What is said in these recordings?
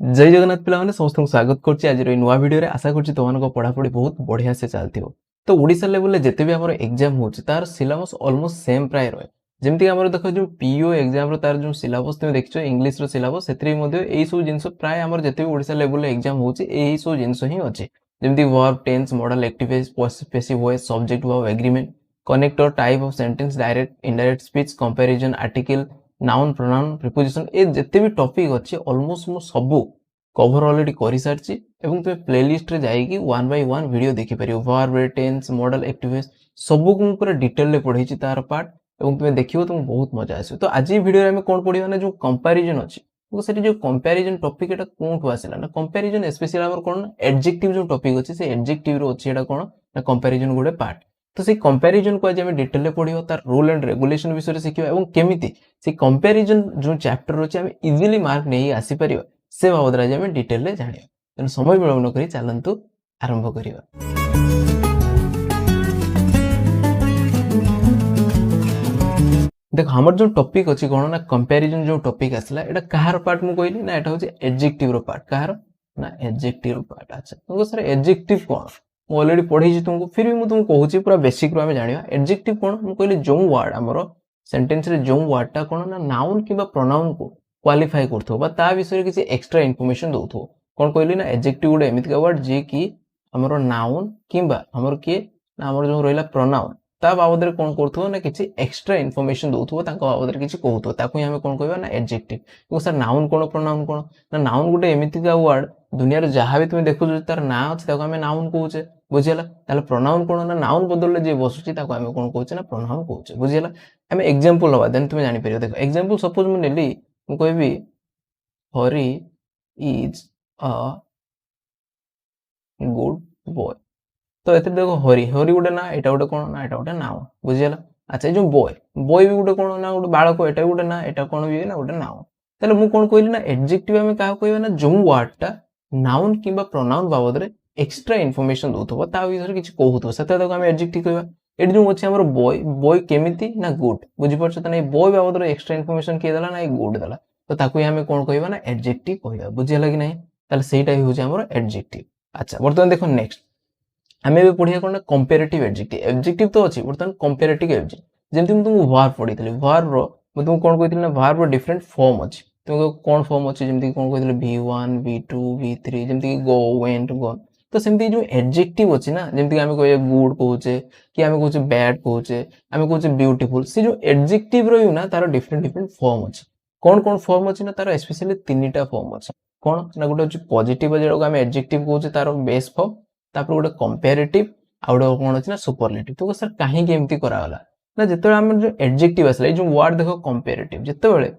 जय जगन्नाथ पिलाने समस्त स्वागत करछि आज नुआ वीडियो रे आशा करछि तुमनको पढ़ापढ़ी बहुत बढ़िया से चलथिबो। तो ओडिसा लेवल रे जते भी हमर एग्जाम होछि तार सिलेबस ऑलमोस्ट सेम प्राय रहे। जेमति कि हमर देखो जो पीओ एग्जाम रो तार जो सिलेबस तुम देखियो इंग्लिश रो सिलेबस सेतरी मध्ये एई सब जिंस प्राय हमर जते भी ओडिसा लेवल रे एग्जाम होछि एई सब जिंस ही अछि। जेमति verb tense modal active passive voice subject verb agreement connector type of sentence direct indirect speech comparison article noun pronoun preposition ए जते भी टॉपिक अछि ऑलमोस्ट मो सब कवर ऑलरेडी कर सारी एवं तुम प्लेलिस्ट रे जाइए वन बाय वन वीडियो देखिपर वर्ब टेंस मॉडल एक्टिव सबको पूरा डिटेल रे पढ़ाई तार पार्ट एवं तुम देखियो तुम बहुत मजा आस। तो आज वीडियो रे कौन पढ़ा ना जो कंपैरिजन अच्छी से जो कंपैरिजन टॉपिक एटा कोठू आसिला ना कंपैरिजन स्पेशली हमर कोन एडजेक्टिव जो टॉपिक अच्छी से एडजेक्टिव रो अच्छी एटा कोन ना कंपैरिजन गोटे पार्ट। तो से कंपैरिजन को आज हम डिटेल रे पढ़ियो तार रूल एंड रेगुलेशन विषय शिखिबा एवं केमिति से कंपैरिजन जो चैप्टर अच्छी हम इजीली मार्क नहीं आसी परिबा से बाबद आज आम डिटेल रे जानिया। तेणु समय विलंब करी चलतु आरंभ करिबा। देख हमर जो टॉपिक अछि कोन ना कंपैरिजन जो टॉपिक आसला एटा कहार पार्ट मु कहली ना एटा होचे एडजेक्टिव रो पार्ट कहार ना एडजेक्टिव रो पार्ट। अच्छा तो सर एडजेक्टिव कोन मु ऑलरेडी पढ़ी छी तुमको फिर भी मु तुमको कहूची पूरा बेसिक रो हम जानिया। एडजेक्टिव कोन मु कहली जो वर्ड हमरो सेंटेंस रे जो वर्ड टा कोन ना नाउन किबा प्रोनाउन को क्वालिफाई करथो बा ता विषय किसी एक्स्ट्रा इन्फॉर्मेशन दउथो। कोन कहली ना एडजेक्टिव गुडे एमिति का वर्ड जे कि हमरो नाउन किबा हमर के ना हमर जो रहला प्रोनाउन ता बाबद रे कोन करथो ना किछि एक्स्ट्रा इन्फॉर्मेशन दउथो ताको बाबद रे किछि कहथो ताको हम कोन कहबा ना एडजेक्टिव। तो सर नाउन कोन प्रोनाउन कोन ना नाउन गुडे एमिति का वर्ड दुनिया रे जहां भी तुम देखो जो तार ना अछि ताको हम नाउन कहूचे बुझियला। ताले प्रोनाउन कोन ना नाउन बदलले जे बसुची ताको हम कोन कहूचे ना प्रोनाउन कहूचे बुझियला। हम एग्जांपल लबा देन तुम जानि परियो। देखो एग्जांपल सपोज मु नेली मु कहबी हरी इज अ गुड बॉय। तो एते देखो हरी हरी गुटे ना एटा गुटे कोन ना एटा गुटे नाउन बुझियला। अच्छा जो बॉय बॉय भी गुटे कोन ना गुटे बालक एटा गुटे ना एटा कोन भी ना गुटे नाउन। ताले मु कोन कहली ना एडजेक्टिव हम काहा कहबा ना जो वर्ड टा नाउन किबा प्रोनाउन बाबद रे एक्स्ट्रा इन्फॉर्मेशन दउथबो ता विषय किछि कहउथबो सेता तक हम एडजेक्टिव कहबा। एडी जो अछि हमर बॉय बॉय केमिति ना गुड बुझि परछ त नै बॉय बाबद रे एक्स्ट्रा इन्फॉर्मेशन के देला ना ए गुड देला तो ताकू हम कोन कहबा ना एडजेक्टिव कहबा बुझियला कि नै। ताले सेटा ही होछि हमर एडजेक्टिव। अच्छा बर्तमान देखो नेक्स्ट हमें भी पढ़िया कोन कंपैरेटिव एडजेक्टिव। एडजेक्टिव तो अछि बर्तमान कंपैरेटिव एडजेक्टिव जेमति तुम वर्ब पढितले वर्ब रो तुम कोन कहितले ना वर्ब रो डिफरेंट फॉर्म अछि तुम कोन फॉर्म अछि जेमति कोन कहितले v1 v2 v3 जेमति go went gone. तो सेमति जो एडजेक्टिव अछि ना जेमति हमें कहे गुड कहूचे कि हमें कहूचे बैड कहूचे हमें कहूचे ब्यूटीफुल से जो एडजेक्टिव रो ना तार डिफरेंट डिफरेंट फॉर्म अछि। कोन कोन फॉर्म अछि ना तार स्पेशली तीनटा फॉर्म अछि। कोन ना गुटे अछि पॉजिटिव जेडो हमें एडजेक्टिव कहूचे तार बेस फॉर्म तापर गोटे कंपैरेटिव आ गोटे कोन अछि ना सुपरलेटिव। तो सर काहे के एमती करा होला ना जेते हम जो एडजेक्टिव असले जो वर्ड देखो कंपैरेटिव जेते बेले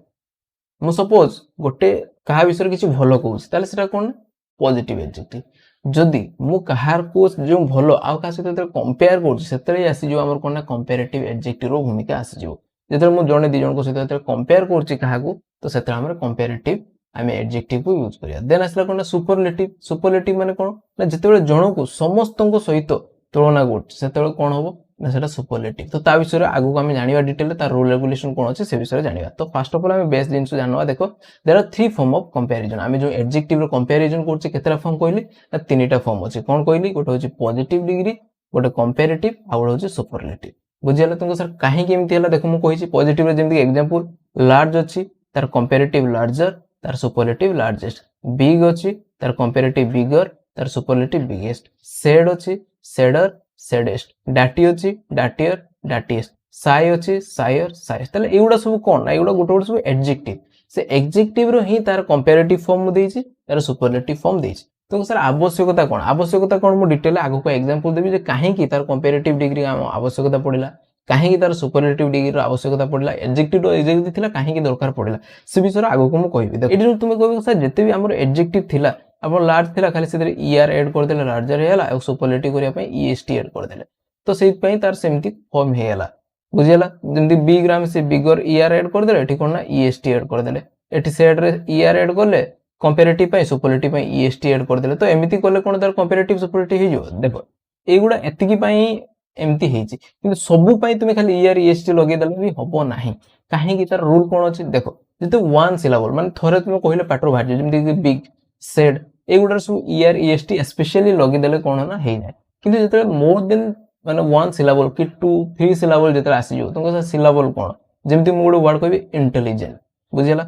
मु सपोज गोटे कहा विषय किछि भलो कहूछि ताले सेटा कोन पॉजिटिव एडजेक्टिव। जदि मु कहार को जो भलो आ का सहित कंपेयर करछि सेते आसी जो हमर कोन ना कंपैरेटिव एडजेक्टिव रो भूमिका आसी जो जेते मु जने दी जन को सहित कंपेयर करछि कहा को तो सेते हमर कंपैरेटिव आमे एडजेक्टिव को यूज करिया। देन आसला कोन सुपरलेटिव। सुपरलेटिव माने कोन ना जेते बेले जण को समस्त को सहित तुलना करछि सेते बेले कोन होबो ना सेटा सुपरलेटिव। तो ता विषय आगु को हम जानिबा डिटेल तार रूल रेगुलेशन कोन अछि से विषय जानिबा। तो फर्स्ट ऑफ ऑल हम बेस जिंस जानवा देखो there are three form of comparison. हम जो एडजेक्टिव रो कंपैरिजन करछि केतरा फॉर्म कहली ना तीनटा फॉर्म अछि। कोन कहली गोटे होछि पॉजिटिव डिग्री गोटे कंपैरेटिव आ गोटे होछि सुपरलेटिव बुझियला। तुमको सर काहे के एमती हला देखो मु कहिछि पॉजिटिव रे जेमति एग्जांपल लार्ज अछि तार कंपैरेटिव लार्जर तार सुपरलेटिव लार्जेस्ट। बिग अछि तार कंपैरेटिव बिगर तार सुपरलेटिव बिगेस्ट। सेड अछि सेडर सेडेस्ट। डाटी अछि डाटियर डाटीएस्ट। साई अछि सायर साइस्ट। तले एगुडा सब कोन ना एगुडा गोटे गोटे सब एडजेक्टिव से एडजेक्टिव रो ही तार कंपैरेटिव फॉर्म देछि तार सुपरलेटिव फॉर्म देछि। तो सर आवश्यकता कोन मु डिटेल आगु को एग्जांपल देबी जे काहे की तार कंपैरेटिव डिग्री आवश्यकता पड़िला काहे की तार सुपरलेटिव डिग्री रो आवश्यकता पड़िला एडजेक्टिव रो एडजेक्टिव थिला काहे की दरकार पड़िला से विषय आगु को मु कहबी। देखो एडी तुम कहबी सर जते भी हमर एडजेक्टिव थिला अपन लार्ज थिला खाली से ईआर ऐड कर देले लार्जर हेला और सुपरलेटिव करिया पे ईएसटी ऐड कर देले तो सेहि पई तार सेमति फॉर्म हेला बुझियला। जेमति बिग ग्राम से बिगर ईआर ऐड कर देले एठी कोन ना ईएसटी ऐड कर देले एठी सेड रे ईआर ऐड करले कंपैरेटिव पे सुपरलेटिव पे ईएसटी ऐड कर देले तो एमिति करले कोन तार कंपैरेटिव सुपरलेटिव हे जो। देखो एगुडा एतिकी पई एमती हेछि किंतु सबु पई तुमे खाली ईआर ईएसटी लगे देले भी हबो नाही काहे की तार रूल कोन अछि। देखो जते वन सिलेबल माने थरे तुमे कहिले पैटर्न बाहर जेमति कि बिग said एगुडा सब er est स्पेशली लगे देले कोन ना हे ना किंतु जेते मोर देन माने वन सिलेबल कि 2 3 सिलेबल जेते आसी जो तुमको सिलेबल कोन जेमति मु गोटे वर्ड कहबी इंटेलिजेंट बुझिला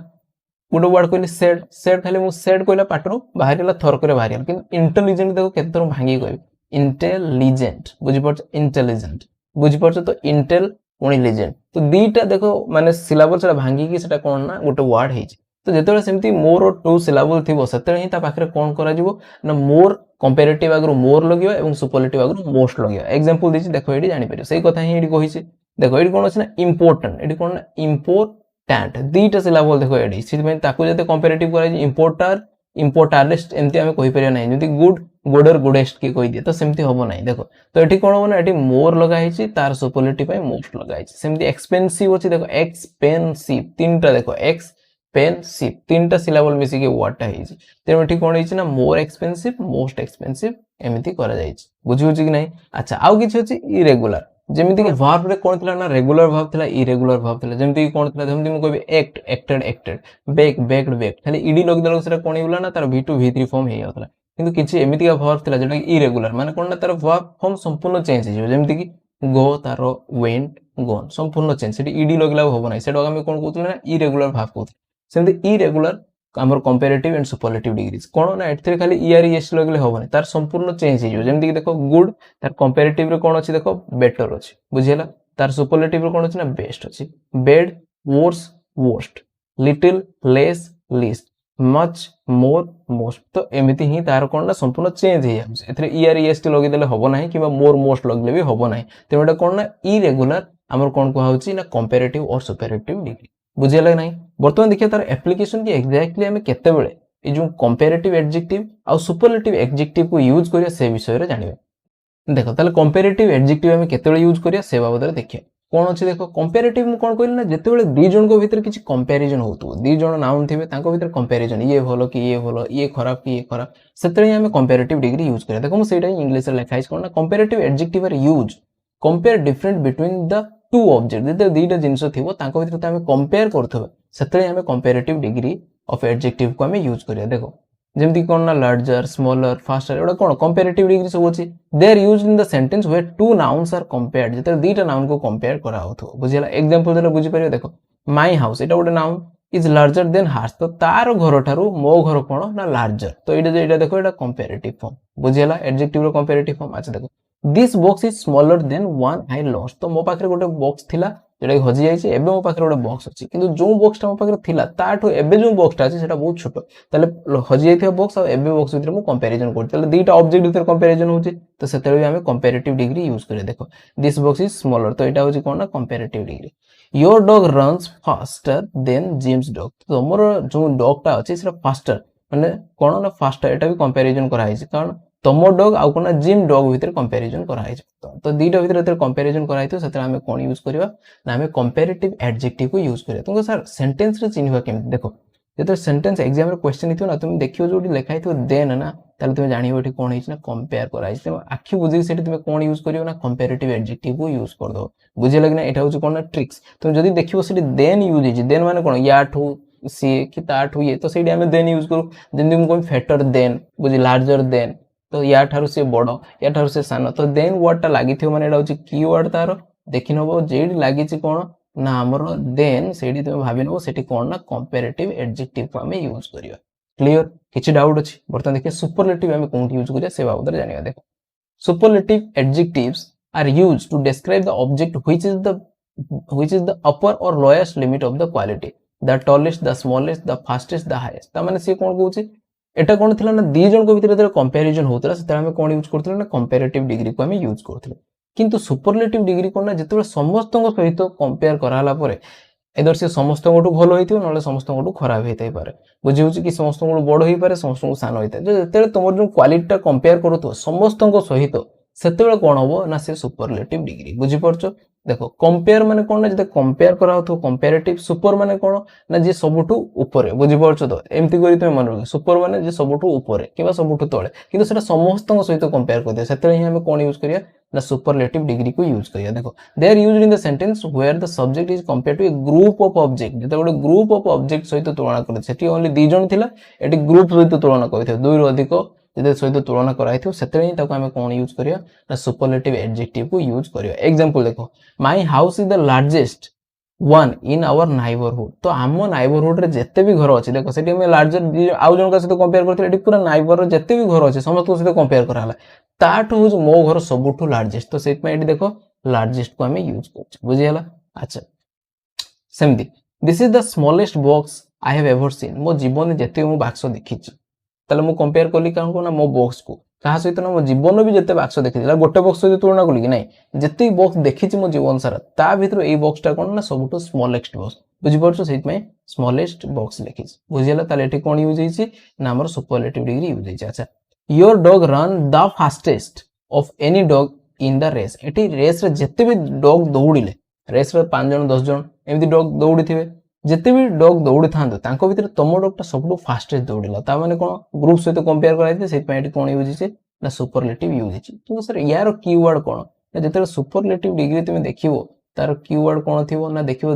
गोटे वर्ड कहली सेड सेड खाली मु सेड कहला पाटरो बाहरिला थर करे बाहरिला किंतु इंटेलिजेंट देखो केते थर भांगी कहबी इंटेलिजेंट बुझि पड़ इंटेलिजेंट बुझि पड़ तो इंटेल पुणी लिजेंट तो दीटा देखो माने सिलेबल सेटा भांगी कि सेटा कोन ना गोटे वर्ड हे तो जेतेबेले सेमती मोर और 2 सिलेबल थिबो सेतेबेले ही ता पाखरे कोन करा जिवो ना मोर कंपैरेटिव आगरो मोर लगियो एवं सुपरलेटिव आगरो मोस्ट लगियो एग्जांपल दिछि देखो एडी जानि परियो सेही कथा ही एडी कहिछि देखो एडी कोन अछि ना इंपोर्टेंट एडी कोन ना इंपोर्टेंट दीटा सिलेबल देखो एडी सिथमे ताकू जते कंपैरेटिव करा इंपोर्टर इंपोर्टारेस्ट एमती हमें कहि परिया नै जति गुड गुडर गुडेस्ट के कहि दिए तो सेमती होबो नै देखो तो एठी कोन हो ना एठी मोर लगा हिछि तार सुपरलेटिव पय मोस्ट लगा हिछि सेमती एक्सपेंसिव अछि देखो एक्सपेंसिव तीनटा देखो एक्सपेंसिव तीनटा सिलेबल मिसी के वर्डटा हिछि तेनो एठी कोन हिछि ना मोर एक्सपेंसिव मोस्ट एक्सपेंसिव एमती करा जाइछि बुझि होछि कि नै अच्छा आउ किछि अछि इरेगुलर जेमिति कि वर्ब रे कोन थिला ना रेगुलर वर्ब थिला इरेगुलर वर्ब थिला जेमिति कि कोन थिला जेमिति मु कहबी act acted acted bake baked bake खाली ईडी लग देलो सेटा कोन हिला ना तार v2 v3 फॉर्म हे जातला किंतु किछि एमिति का वर्ब थिला जेटा कि इरेगुलर माने कोन ना तार वर्ब फॉर्म संपूर्ण चेंज हे जेमिति कि गो तार वेंट गॉन संपूर्ण चेंज सेठी ईडी लगला होबो नै सेटा हम कोन कहउतले ना इरेगुलर वर्ब कहउतले सेमिति इरेगुलर हमर कंपैरेटिव एंड सुपरलेटिव डिग्रीज कोन ना एथरे खाली er es लगले होबो नै तार संपूर्ण चेंज हे जेमिति कि देखो गुड तार कंपैरेटिव रे कोन अछि देखो बेटर अछि बुझियला तार सुपरलेटिव रे कोन अछि ना बेस्ट अछि bed verse worst little less least much more most तो एमिति ही तार कोन ना संपूर्ण चेंज हे जाय एथरे er es लगे देले होबो नै किबा मोर मोस्ट लगले भी होबो नै तेमटा कोन ना इरेगुलर हमर कोन को होछि ना कंपैरेटिव और सुपरलेटिव डिग्री बुझियला नै वर्तमान देखिए तार एप्लीकेशन की एग्जैक्टली हमें केते बेले ए जो कंपैरेटिव एडजेक्टिव आ सुपरलेटिव एडजेक्टिव को यूज करिया से विषय रे जानिबे देखो ताले कंपैरेटिव एडजेक्टिव हमें केते बेले यूज करिया से बाबत रे देखिए कोन अछि देखो कंपैरेटिव मु कोन कहली ना जेते बेले दि जन को भीतर किछि कंपैरिजन होतु दि जन नाउन थिबे तांको भीतर कंपैरिजन ये भलो कि ये खराब कि ये खराब सेतरे हमें कंपैरेटिव डिग्री यूज करिया देखो मु सेटा इंग्लिश रे लिखाइछ कोन ना comparative adjective are use compare different between the two object जेते दीटा जिंस थिबो तांको भीतर हमें कंपेयर करथबे सेतरे हमें कंपैरेटिव डिग्री ऑफ एडजेक्टिव को हमें यूज करिया देखो जेमति कोन ना लार्जर स्मॉलर फास्टर एडा कोन कंपैरेटिव डिग्री सब अछि they are used in the sentence where two nouns are compared जेते दीटा नाउन को कंपेयर करा होथो बुझिला एग्जांपल देले बुझि परियो देखो माय हाउस एटा गोटे noun is larger than hers तो तार घर ठारू मो घर कोन ना लार्जर तो एटा देखो एटा कंपैरेटिव फॉर्म बुझिला एडजेक्टिव रो कंपैरेटिव फॉर्म अच्छा देखो this box is smaller than one I lost तो मो पाखरे गोटे बॉक्स थिला जेटा हजि जाइछि एबे मो पाखरे गोटे बॉक्स अछि किंतु जो बॉक्स टा मो पाखरे थिला ताठो एबे जो बॉक्स टा अछि सेटा बहुत छोट ताले हजि जाइथिया बॉक्स आ एबे बॉक्स भीतर मो कंपैरिजन करथि ताले दीटा ऑब्जेक्ट भीतर कंपैरिजन होछि तो सेतरे भी हमें कंपैरेटिव डिग्री यूज करे देखो दिस बॉक्स इज स्मॉलर तो एटा होछि कोन ना comparative degree your dog runs faster than Jim's dog तो मोर जो डॉग टा अछि सेटा फास्टर माने कोन ना फास्टर एटा भी कंपैरिजन करा हिछि कारण तमो डॉग आउ कोन जिम डॉग भीतर कंपैरिजन करा हिछि तो दीटा भीतर एतर कंपैरिजन करा हितो सेतरे हमें कोन यूज करबा ना हमें कंपैरेटिव एडजेक्टिव को यूज करिया तुमको सर सेंटेंस रे चिन्हवा केम देखो जेतो सेंटेंस एग्जाम रे क्वेश्चन हितो ना तुम देखियो जोडी लिखा हितो देन ना ताले तुम जानिबो एठी कोन हिछि ना कंपेयर करा हिछि तुम आखि बुझी सेठी तुम कोन यूज करियो ना कंपैरेटिव एडजेक्टिव को यूज कर दो बुझे लगे ना एटा होछि कोन ना ट्रिक्स तुम जदी देखियो सेठी देन यूज हिछि देन माने कोन याठू सी कि ताठू ये तो सेठी हमें देन यूज करू जेंदि हम कोन फेटर देन बुझी लार्जर देन तो या ठारू से बड़ो या ठारू से सानो तो देन वर्ड टा लागि थियो माने एटा होछि कीवर्ड तारो देखि नबो जेडी लागि छि कोन ना हमरो देन सेडी तुम भाबि नबो सेठी कोन ना कंपैरेटिव एडजेक्टिव को हमें यूज करियो क्लियर किछि डाउट अछि बर्तन देखिए सुपरलेटिव हमें कोन यूज करिया से बाबत जानिया देखो superlative adjectives are used to describe the object which is the upper और lowest limit of the quality the tallest the smallest the fastest the highest त माने से कोन कहउछि एटा कोन थिला ना दी जन को भीतर जेते कंपैरिजन होतला सेते हमें कोन यूज करथले ना कंपैरेटिव डिग्री को हमें यूज करथले किंतु सुपरलेटिव डिग्री कोन ना जेते समस्त को सहित कंपेयर कराला परे एदर से समस्त गोटू भलो होइथियो नले समस्त गोटू खराब हेतै पारे बुझि होछि कि समस्त गोटू बड़ होई पारे समस्त को सान होइतै जेते तमर जो क्वालिटी टा कंपेयर करथो समस्त को सहित ସେତେବେଳେ କ'ଣ ହବ ନା ସେ ସୁପରଲେଟିଭ୍ ଡିଗ୍ରୀ। ବୁଝିପାରୁଛ? ଦେଖ କମ୍ପେୟାର ମାନେ କ'ଣ ନା ଯେତେ କମ୍ପେୟାର କରାହେଉଥିବ କମ୍ପାରେଟିଭ୍, ସୁପର ମାନେ କ'ଣ ନା ଯିଏ ସବୁଠୁ ଉପରେ। ବୁଝିପାରୁଛ ତ? ଏମିତି କରି ତୁମେ ମନେ ରଖିବ। ସୁପର ମାନେ ଯିଏ ସବୁଠୁ ଉପରେ କିମ୍ବା ସବୁଠୁ ତଳେ, କିନ୍ତୁ ସେଟା ସମସ୍ତଙ୍କ ସହିତ କମ୍ପେୟାର କରିଦିଅ। ସେତେବେଳେ ହିଁ ଆମେ କ'ଣ ୟୁଜ୍ କରିବା ନା ସୁପରଲେଟିଭ୍ ଡିଗ୍ରୀକୁ ୟୁଜ୍ କରିବା। ଦେଖ they are used in the sentence where the subject is compare to a group of object. ଯେତେବେଳେ ଗ୍ରୁପ ଅଫ୍ ଅବଜେକ୍ଟ ସହିତ ତୁଳନା କରିଛି, ସେଠି ଓନ୍ଲି 2 ଜଣ ଥିଲା, ଏଠି ଗ୍ରୁପ ସହିତ ତୁଳନା କରିଥିବ, 2ରୁ ଅଧିକ ଯେତେ ସହିତ ତୁଳନା କରାଯାଇଥିବ ସେତେବେଳେ ହିଁ ତାକୁ ଆମେ କ'ଣ ୟୁଜ୍ କରିବା ନା ସୁପରଲେଟିଭ୍ ଆଡଜେକ୍ଟିଭକୁ ୟୁଜ୍ କରିବା। ଏକ୍ସାମ୍ପଲ ଦେଖ, my house is the largest one in our neighbourhood. तो आम नाइबरहुड रे जेते भी घर अच्छे, देखो सेठी लार्जर आउ जन सहित कंपेयर करते पूरा नाइबर जेते भी घर अच्छे समस्त सहित कंपेयर कराला, ताठू हूँ मो घर सबुठू लार्जेस्ट। तो से देखो लार्जेस्ट को आम यूज कर बुझीगला। अच्छा सेमती this is the smallest box I have ever seen. मो जीवन जिते मु बाक्स देखी ताले मु कंपेयर कली क्या ना मो बॉक्स को कहा सहित ना मो जीवन भी जिते बाक्स देखी गोटे बॉक्स सहित तुलना कली कि नहीं, जिते बॉक्स देखी मो जीवन सारा ता भीतर ए बॉक्सटा कौन ना सबुठू स्मॉलेस्ट बॉक्स। बुझीपार से स्मॉलेस्ट बॉक्स लिखी बुझीगला। ताले एठी कौन यूज होइछि ना हमर सुपरलेटिव डिग्री यूज होइछि। अच्छा your dog run the fastest of any dog in the race. एठी रेस रे जिते भी डॉग दौड़िले, रेस रे 5 जन 10 जन एमती डॉग दौड़ी थे, जिते भी डॉग दौड़ी था भितर तुम डॉगटा सब फास्टेस्ट दौड़िला, ता माने कौन ग्रुप सहित कंपेयर कराइते से कौन यूज होइछि ना सुपरलेटिव यूज होइछि। तो सर यार कीवर्ड कौन ना जिते सुपरलेटिव डिग्री तुम देखिवो तार कीवर्ड कौन थिवो ना देखिवो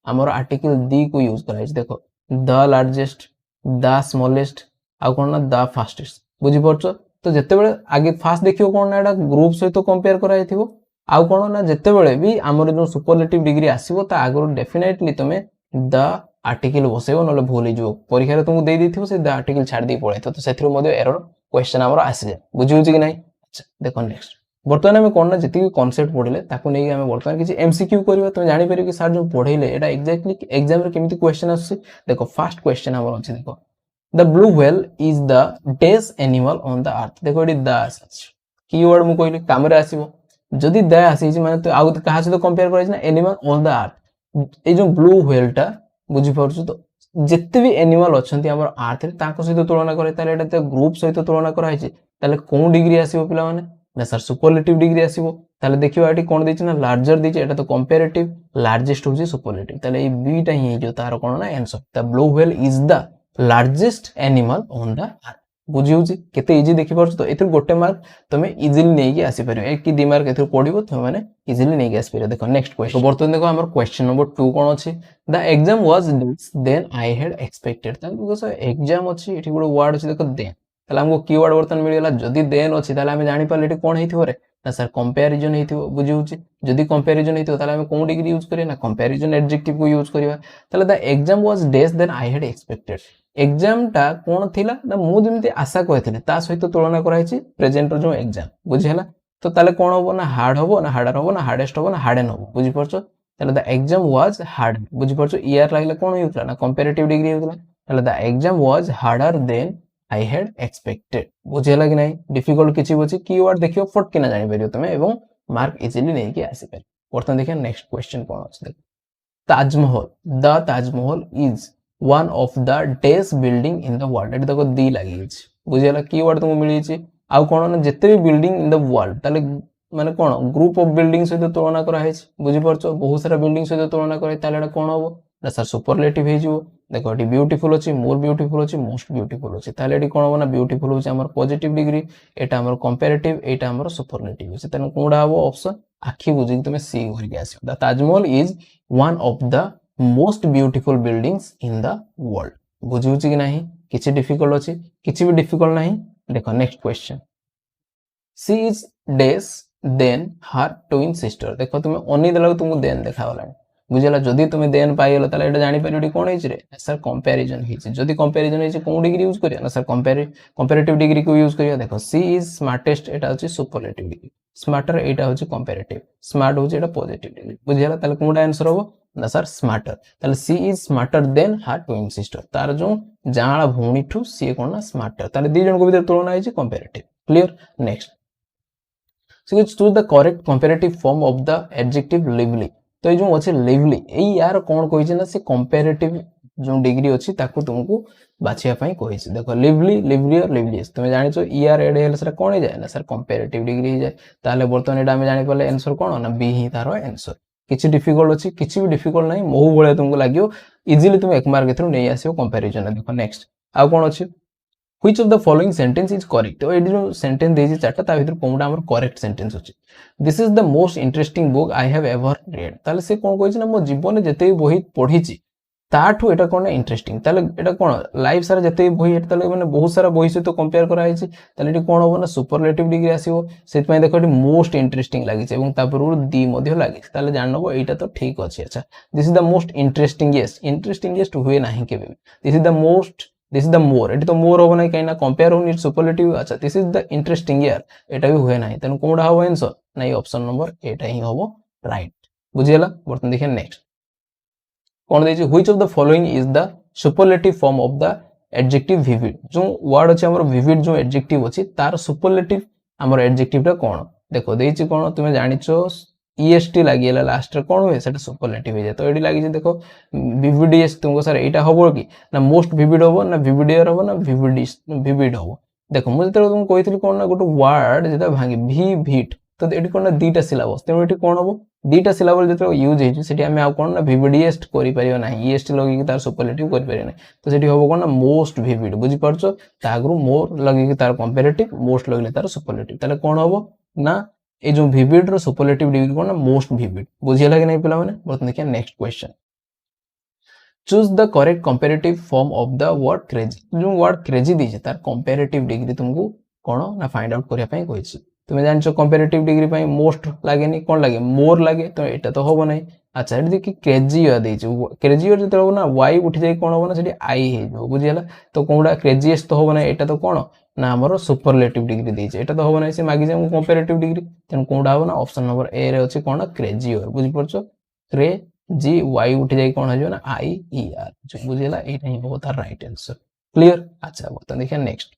हमर आर्टिकल दी को यूज कराइछि। देखो द लार्जेस्ट, द स्मॉलेस्ट आ कौन ना द फास्टेस्ट। बुझी पारछो? तो जिते बेले आगे फास्ट देखिवो कौन ना एटा ग्रुप सहित कंपेयर कराइथिवो, आउ कौन ना जिते बेले भी हमर जो सुपरलेटिव डिग्री आसीबो ता आगरो डेफिनेटली तुमे द आर्टिकल बसैबो, नले भूल हो परीक्षा रे तुमको दे देथिबो से द आर्टिकल छाड़ दी पळै तो सेथिरो मध्ये एरर क्वेश्चन हमर आसी जाय। बुझी होछि कि नाही? अच्छा देखो नेक्स्ट बर्तमान हमें कौन ना जितकी कॉन्सेप्ट पढ़ले ताको नहीं हमें बर्तमान किसी एमसीक्यू करबा। तुम जानि परिबो कि सर जो पढ़ैले एटा एग्जैक्टली एग्जाम रे केमिति क्वेश्चन आसी। देखो फर्स्ट क्वेश्चन हमर अछि, देखो the blue whale is the डेस एनिमल ऑन द अर्थ। देखो एटी द आसी कीवर्ड मु कहली काम रे आसीबो, जदि द आसी माने तो आउ कहा से तो कंपेयर कराइ ना एनिमल ऑन द अर्थ। ए जो ब्लू व्हेल टा बुझी पारछु तो जिते भी एनिमल अछंती हमर अर्थ रे ताको सहित तुलना करे ताले एटा तो ग्रुप सहित तुलना करा हिचे, ताले कोन डिग्री आसीबो पिला माने ना सर सुपरलेटिव डिग्री आसीबो। ताले देखियो एटी कोन देछि ना लार्जर देछि, एटा तो कंपैरेटिव, लार्जेस्ट होछि सुपरलेटिव। ताले ए बी टा ही जो तार कोन ना answer the blue whale is the largest animal on the अर्थ। बुझी होछि केते इजी देखि पारछु तो एथि गोटे मार्क तुम इजिली नहीं कि आसी परियो, एक कि 2 मार्क एथि पडिबो तुम माने इजिली नहीं कि आसी परियो। देखो नेक्स्ट क्वेश्चन बर्तन देखो हमर क्वेश्चन नंबर 2 कोन अछि, the exam was this than I had expected. ताको सो एग्जाम अछि एथि गोटे वर्ड अछि देखो देन, ताले हमको कीवर्ड बर्तन मिल गेला। जदि देन अछि ताले हम जानि पाले एथि कोन हेथिबो रे ना सर कंपैरिजन हेथिबो। बुझी होछि जदि कंपैरिजन हेथिबो ताले हम कोन डिग्री यूज करिया ना कंपैरिजन एडजेक्टिव को यूज करिया। ताले द एग्जाम वाज डेस than I had expected. Exam टा कौन थिला ना मु जेमिति आशा करथिले ता सहित तुलना कराइछि प्रेजेंट जो एग्जाम। बुझी हला? तो ताले कोन होबो ना हार्ड होबो ना हार्डर होबो ना हार्डेस्ट होबो ना हार्डन होबो। बुझी परछो? ताले द एग्जाम वाज हार्ड। बुझी परछो? ईआर लागले कोन होइतला ना कंपैरेटिव डिग्री होइतला। ताले the exam was harder than I had expected. बुझी हला कि नाही? डिफिकल्ट किछि बछि कीवर्ड देखियो फट किना जानि परियो तमे एवं मार्क इजीली नै कि आसी पर। वर्तमान देखियो नेक्स्ट क्वेश्चन कोन अछि। देखो Taj Mahal, the Taj Mahal is one of the डेस बिल्डिंग इन द वर्ल्ड। एटी देखो दी लागि बुझियला कीवर्ड तुमको मिली छि। आउ कोन ना जते भी बिल्डिंग इन द वर्ल्ड ताले माने कोन ग्रुप ऑफ बिल्डिंग सहित तुलना करा है। बुझि परछो? बहुत सारा बिल्डिंग सहित तुलना करे ताले एटा कोन होबो ना सर सुपरलेटिव हे जिवो। देखो एटी ब्यूटीफुल अछि, मोर ब्यूटीफुल अछि, मोस्ट ब्यूटीफुल अछि, ताले एटी कोन होबो ना ब्यूटीफुल होछि हमर पॉजिटिव डिग्री, एटा हमर कंपैरेटिव, एटा हमर सुपरलेटिव अछि। तने कोनडा होबो ऑप्शन आखि बुझि तुमे सी करके आसियो। The Taj Mahal is one of the most beautiful buildings in the world. बुझी होछि कि नाही? किछि डिफिकल्ट अछि? किछि भी डिफिकल्ट नाही। देखो नेक्स्ट क्वेश्चन, सी इज डेस देन हर ट्विन सिस्टर। देखो तुम अनी देला तुमको देन देखा गला। बुझला? जदि तुम देन पाई गेलो ताले एटा जानि परियो कोन हिच रे सर कंपैरिजन हिच। जदि कंपैरिजन हिच कोन डिग्री यूज करिया ना सर कंपैरेटिव डिग्री को यूज करिया। देखो सी इज स्मार्टेस्ट एटा होछि सुपरलेटिव डिग्री, स्मार्टर एटा होछि कंपैरेटिव, स्मार्ट होछि एटा पॉजिटिव डिग्री। बुझला? ताले कोनटा आंसर होबो ना सर स्मार्टर। ताले she is smarter than her twin sister. तार जो जाळा भौणी ठू सी कोन ना स्मार्टर। ताले दी जन को भीतर तुलना hitch comparative. Clear? Next so choose the correct comparative form of the adjective lively। तो ये जो अच्छे lively ए यार कौन कहि छै ना से कंपैरेटिव जो डिग्री अच्छी ताकू तुमको बाछिया पई कहिछि देखो लिवली लिवलियर लिवलियस तुम जानिछो ईआर एड हेले सर कोन जाय ना सर कंपैरेटिव डिग्री जाय ताले बर्तमान एटा हम जानि पले आंसर कोन ना बी ही तारो आंसर किछि डिफिकल्ट अछि किछि भी डिफिकल्ट नाही मोहु बळे तुमको लागियो इजीली तुम एक मार्क थ्रू नै आसियो कंपैरिजन देखो नेक्स्ट आ कोन अछि which of the following sentence is correct तो एडी जो सेंटेंस देछि चारटा ता भीतर कोनटा हमर करेक्ट सेंटेंस अछि this is the most interesting book I have ever read ताले से कोन कहिछि ना मो जीवन में जते बही पढिछि ताठू एटा कोन इंटरेस्टिंग ताले एटा कोन लाइफ सारा जते बही एटा ताले माने बहुत सारा बही से तो कंपेयर करा आइछि ताले एटी कोन होबो ना सुपरलेटिव डिग्री आसीबो सेत पय देखो एटी मोस्ट इंटरेस्टिंग लागिछि एवं तापर दी मध्ये लागिछि ताले जानबो एटा तो ठीक अछि अच्छा दिस इज द मोस्ट इंटरेस्टिंगेस्ट हुए नाही केबे this is the most this is the more eighty तो मोर होबो नै काइना कंपेयर होनी सुपरलेटिव अच्छा दिस इज द इंटरेस्टिंग यार एटा भी हुए नाही तन कोनडा होबो आंसर नै ऑप्शन नंबर एटा ही होबो राइट बुझियला बर्तन देखिए नेक्स्ट कोन देछि which of the following is the superlative form of the adjective vivid जो वर्ड अछि हमर विविड जो एडजेक्टिव अछि तार सुपरलेटिव हमर एडजेक्टिव टा कोन देखो देछि कोन तुमे जानिछो ईएसटी लागिला लास्ट रे कोन होय सेटा सुपरलेटिव हे तो एडी लागि जे देखो विविडीएस तुमको सर एटा होबो कि ना मोस्ट विविड होबो ना विविडियर होबो ना विविड होबो देखो मु जते तुम कहितली कोन ना गोटो वर्ड जेता भांगी विविड तो एडी कोन ना दीटा सिलेबस तेनो एटी कोन होबो दीटा सिलेबस जेते यूज हेछि सेठी हम आ कोन ना विविडीएस करि परियो नाही ईएसटी लगी कि तार सुपरलेटिव करि परियो नाही तो सेठी होबो कोन ना मोस्ट विविड बुझि परछो तागरु मोर लगी कि तार कंपैरेटिव मोस्ट लगले तार सुपरलेटिव ताले कोन होबो ना ए जो विविड रो सुपरलेटिव डिग्री कोन ना मोस्ट विविड बुझियला कि नै पिला माने बर्तन देखिया next question choose the correct comparative form of the word crazy जो वर्ड क्रेजी दिजे तार कंपैरेटिव डिग्री तुमको कोन ना फाइंड आउट करिया पई कहिछि तुमे जानछो कंपैरेटिव डिग्री पई मोस्ट लागेनी कोन लागे मोर लागे तो एटा तो होबो नै अच्छा एटी देखि क्रेजियर देछि क्रेजियर जते होबो ना वाई उठी जाई कोन होबो ना सेठी आई हे जो बुझियला तो कोनडा क्रेजीएस्ट तो होबो नै एटा तो कोन ना हमरो सुपरलेटिव डिग्री देछि एटा तो होबो नै से मागी जे कंपैरेटिव डिग्री तेन कोनडा होबो ना ऑप्शन नंबर ए रे अछि कोन क्रेजियर बुझि परछो क्रेजी वाई उठी जाई कोन हो ना आई ई आर जो बुझियला एटा ही होबो तार राइट आंसर क्लियर अच्छा बता देखिया next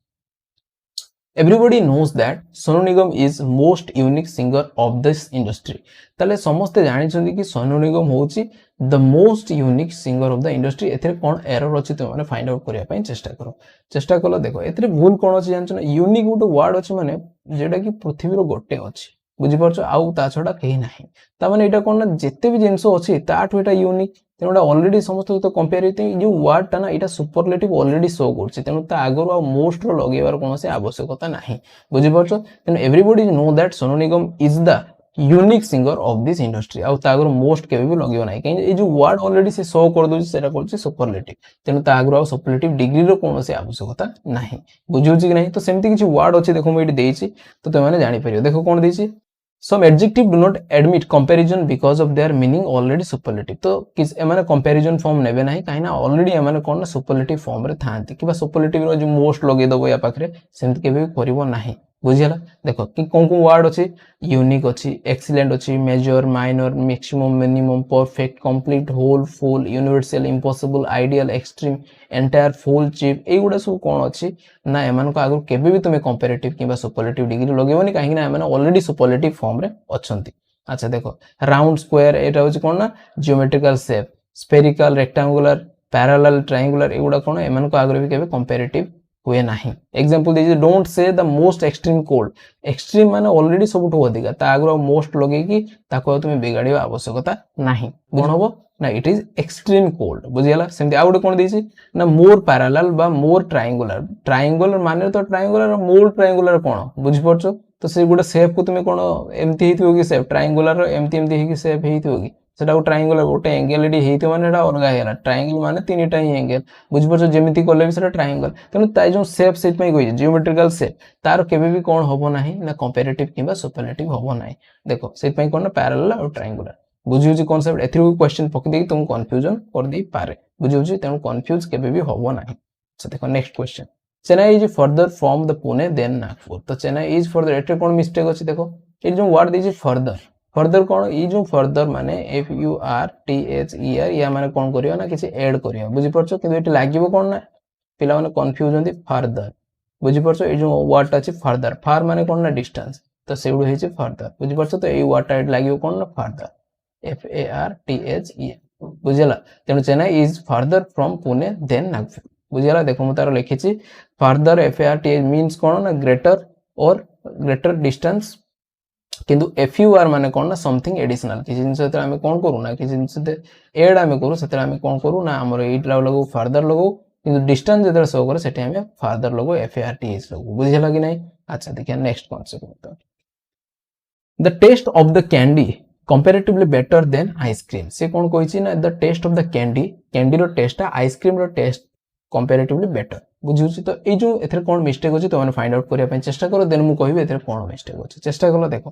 Everybody knows that Sonu Nigam is most unique singer of this industry. ताले समस्ते जानि छथि कि सोनू निगम होची the most unique singer of the industry एथरे कोन एरर अछि तो माने फाइंड आउट करिया पई चेष्टा कलो देखो एथरे भूल कोन अछि जानछ ना यूनिक गुट वर्ड अछि माने जेडा कि पृथ्वी रो गोटे अछि बुझि परछो आउ ता छडा केही नाही ता माने एटा कोन ना जेते भी जिंसो अछि ताठो एटा यूनिक तेनुडा ऑलरेडी समस्त तो कंपेयर हेते जो वर्ड टा ना एटा सुपरलेटिव ऑलरेडी शो करछि तेनु ता आगरो आ मोस्ट रो लगेबार कोनोसे आवश्यकता नाही बुझि परछो तेनु everybody know that Sonu Nigam is the unique singer of this industry आ तागर मोस्ट केबे भी लगियो नाही कहीं ए जो वर्ड ऑलरेडी से शो कर दोछि सेटा करछि सुपरलेटिव तेनु ता आगरो आ सुपरलेटिव डिग्री रो कोनोसे आवश्यकता नाही बुझिउछि कि नाही तो सेमति किछि वर्ड अछि देखो मैं एटी देछि तो ते माने जानि परियो देखो कोन देछि some adjective do not admit comparison because of their meaning already superlative तो किस एमाने comparison form नेबे नाही काहे ना ऑलरेडी एमाने कोन ना superlative form रे थांती किबा superlative रो जो मोस्ट लगे दबो या पाखरे सेमति केबे करिवो नाही बुझियला देखो कि कोन कोन वर्ड अछि यूनिक अछि एक्सीलेंट अछि major minor maximum minimum perfect complete whole full universal impossible ideal extreme entire full cheap एगुडा सब कोन अछि ना एमान को आगु केबे भी तुमे कंपैरेटिव किबा सुपरलेटिव डिग्री लगेबोनी काहे ना एमान ऑलरेडी सुपरलेटिव फॉर्म रे अछंती अच्छा देखो राउंड स्क्वायर एटा होछि कोन ना geometrical shape spherical rectangular parallel triangular एगुडा कोन एमान को आगु भी केबे कंपैरेटिव हुए नाही एग्जांपल दीजिए don't say the most extreme cold extreme माने ऑलरेडी सबटो अधिका ता आगु मोस्ट लगे कि ताको तुमे बिगाडियो आवश्यकता नाही कोन होबो ना इट इज एक्सट्रीम कोल्ड बुझियला सेमति आउड कोन देछि ना मोर पैरेलल बा मोर ट्रायंगुलर माने तो ट्रायंगुलर मोर ट्रायंगुलर कोन बुझि परछो तो से गुडा शेप को तुमे कोन एमति हेतियो कि शेप ट्रायंगुलर एमति हे कि शेप हेतियो कि सेटा ट्रायंगुलर गोटे एंगल एडी हेतियो माने एटा अलगा हेला ट्रायंगल माने तीनटा ही एंगल बुझि परछो जेमिति कोले भी सेटा ट्रायंगल तनु ताइ जो शेप सेट में कोइ जियोमेट्रिकल शेप तार केबे भी कोन होबो नाही ना कंपैरेटिव किबा सुपरलेटिव होबो नाही देखो सेट में कोन ना पैरेलल और ट्रायंगुलर बुझिउछि कांसेप्ट एथि क्वेश्चन पक दे तुम कंफ्यूजन कर दे पारे बुझिउछि तेनु कंफ्यूज केबे भी होबो नाही अच्छा देखो next question Chennai is further from the Pune than Nagpur तो चेन्नई इज फर्दर एटे कोन मिस्टेक अछि देखो ए जो वर्ड देछि फर्दर कोन ई जो फर्दर माने F you are T H E R या माने कोन करियो ना किछि ऐड करियो बुझि परछो कि एटे लागिवो कोन ना पिला माने कंफ्यूज होंदी फर्दर बुझि परछो ए जो वर्ड अछि फर्दर फार माने कोन ना डिस्टेंस तो सेउडो हेछि फर्दर बुझि परछो तो ए वर्ड टा लागिवो कोन ना further F A R T H E बुझिला तेणु Chennai is farther from Pune than Nagpur बुझिला देखो मु तार लिखिछि फार्दर FART मीन्स कोन ना ग्रेटर और ग्रेटर डिस्टेंस किंतु FUR माने कोन ना समथिंग एडिशनल किसी जिंस सेते आमे कोन करू ना किसी जिंस सेते ऐड आमे करू सेते आमे कोन करू ना हमर एट लगो फार्दर लगो किंतु डिस्टेंस जेते शो करे सेते आमे फार्दर लगो FART लगो बुझिला कि नहीं। अच्छा देखिए next concept the taste of the candy comparatively better than ice cream से कौन कही ना the taste of the candy रो टेस्ट आइसक्रीम रो टेस्ट कंपैरेटिवली बेटर बुझी तो ये जो एथरे कौन मिस्टेक अच्छी तुम फाइंड आउट करने चेष्टा कर देन मुझे कहबी एथरे कौन मिस्टेक अच्छे चेष्टा कल देख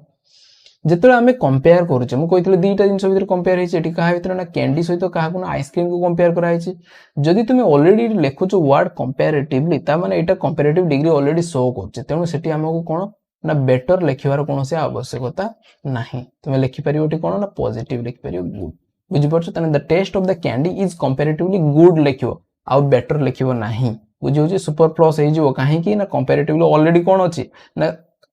जिते आम कंपेयर करुचे मुझे दुईटा जिन भर कंपेयर होती क्या भर ना कैंडी सहित क्या ना आइसक्रीम को कंपेयर कराई जदि तुम ऑलरेडी लिखुच वर्ड कंपेरेटिवली ताने यहाँ कंपेरेटिव डिग्री ऑलरेडी शो कर तेणु से आमको कौन ना बेटर लिखार कौन से आवश्यकता ना तुम लिखिपर कौन ना पॉजिटिव लिखिपर गुड बुझीपार the taste of the candy is comparatively good लिख आउ बेटर लिख ना बुझे सुपर प्लस हो कहीं ना कंपेरेटिवली ऑलरेडी कौन अच्छी ना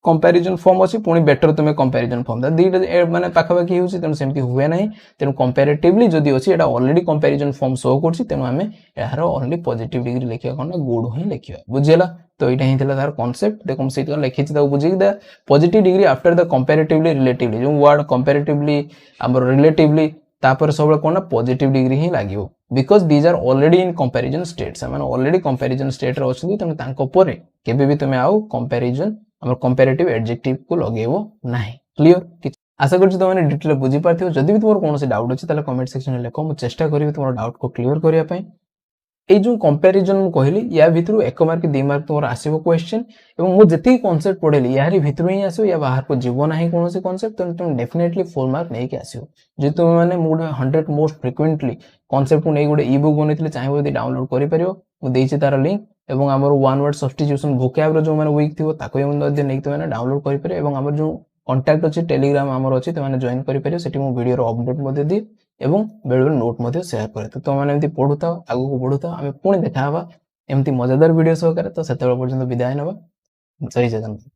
कंपैरिजन फॉर्म अच्छी पुणी बेटर तुम कंपैरिजन फॉर्म दुईटा माने पाखापाखि होछि तेणु सेमती हुए ना तेणु कंपैरेटिवली जदि अच्छी एटा ऑलरेडी कंपैरिजन फॉर्म शो करछि तेणु आमे यार ओनली पॉजिटिव डिग्री लिखिया कोन गुड ही लिखिया बुझिला तो एटा ही थिला तार कांसेप्ट देखो हम सेटा लिखिछि ताको बुझि दे positive degree after the comparatively relatively जो वर्ड कंपैरेटिवली हमर रिलेटिवली तापर सब कोन ना पॉजिटिव डिग्री ही लागिवो because these are already in comparison state से माने ऑलरेडी कंपैरिजन स्टेट रे अछथि तेणु तांको परे केबे भी तुमे आउ कंपैरिजन हमर कंपैरेटिव एडजेक्टिव को लगेबो नाही क्लियर आशा करछि तुमने डिटेल बुझी पारथियो जदि भी तुमर कोनोसी डाउट अछि ताले कमेंट सेक्शन में लिखो मु चेष्टा करिवि तुमर डाउट को क्लियर करिया पई ए जो कंपैरिजन मु कहली या भितरु 1 मार्क 2 मार्क तुमर आसीबो क्वेश्चन एवं मु जति कांसेप्ट पढेली यारी भितरु ही आसीबो या बाहर को जीवो नाही कोनोसी कांसेप्ट तो तुम डेफिनेटली 4 मार्क नै के आसीबो जे तुम माने मु 100 मोस्ट फ्रीक्वेंटली कांसेप्ट को नै गोटे ई-बुक बनेतले चाहिबो यदि डाउनलोड करि परियो मु देइछि तार लिंक एवं आमर वन वर्ड सब्स्टिट्यूशन वोकैब रो जो माने वीक थिबो ताको हम नै तुम डाउनलोड करि परियो एवं आमर जो कांटेक्ट अछि टेलीग्राम आमर अछि तुम जॉइन करि परियो सेठी मु वीडियो रो अपडेट मध्ये दी एवं बेले बेले नोट मध्ये शेयर करे तो तुम एमती पढ़ुता आगु को बढ़ुता आम पुणी देखा एमती मजेदार वीडियो सहकार तो से पर्यंत विदाय नवा जय जगन्नाथ।